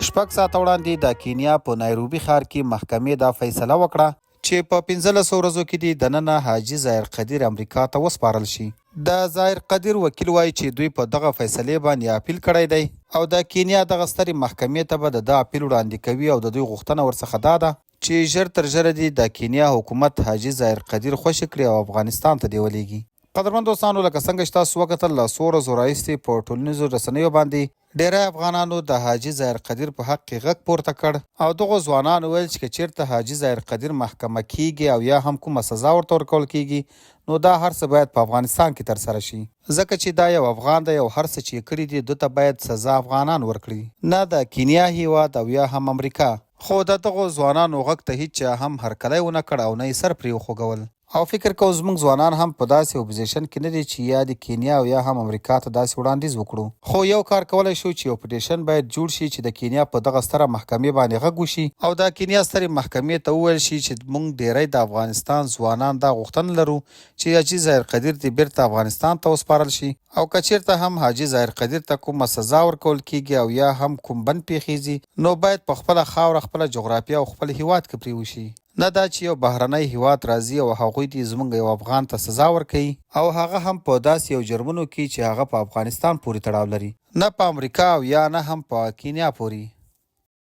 شپږ ساعته وړاندې د کینیا په نایروبي ښار کې محکمې دا فیصله وکړه چې په 15 ورځو کې دې دننه حاجي ظاهر قدیر امریکا ته وسپارل شي. د ظاهر قدیر وکیل وایي چې دوی په دغه فیصلې باندې اپیل کړی دی او د کینیا دغه سترې محکمې ته به د اپیل وړاندې کوي او د دوی غوښتنه ورڅخه دا ده چې ژر تر ژره دې د کینیا حکومت حاجي ظاهر قدیر خوشي کړي او افغانستان ته دې ولېږي. قدرمن دوستانو، لکه څنګه چې تاسو وکتل له څو ورځو راهیسې په ټولنیزو رسنیو باندې ډیری افغانانو د حاجي ظاهر قدیر په حق کې غږ پورته کړ او دغو ځوانانو ویل چې که چیرته حاجي ظاهر قدیر محکمه کیږي او یا هم کومه سزا ورته ورکول کیږي نو دا هر څه باید په افغانستان کې ترسره شي، ځکه چې دا یو افغان دی او هر څه چې یې کړي دي ده ته باید سزا افغانان ورکړي، نه د کینیا هیواد او یا هم امریکا. خو د دغو ځوانانو غږ ته هیچا هم هرکلی ونه کړ او نه یې سر پرې وخوږول. او فکر کوم زموږ ځوانان هم په داسې اپوزیشن کې نه دي چې یا د کینیا او یا هم امریکا ته داسې وړاندیز وکړو. خو یو کار کولی شو چې یو پټیشن باید جوړ شي چې د کینیا په دغه ستره محکمې باندې غږ وشي او د کینیا سترې محکمې ته وویل شي چې موږ ډیری د افغانستان ځوانان دا غوښتنه لرو چې حاجي ظاهر قدیر دې بیرته افغانستان ته وسپارل شي او که چیرته هم حاجي ظاهر قدیر ته کومه سزا ورکول کیږي او یا هم کوم بند پیښیږي نو باید په خپله خاوره، خپله جغرافیه او خپل هیواد کې پرې وشي، نه دا چې یو بهرنی هیواد راځي او هغوی دې زموږ یو افغان ته سزا ورکوي او هغه هم په داسې یو جرمونو کې چې هغه په افغانستان پورې تړاو لري، نه په امریکا او یا نه هم په کینیا پورې.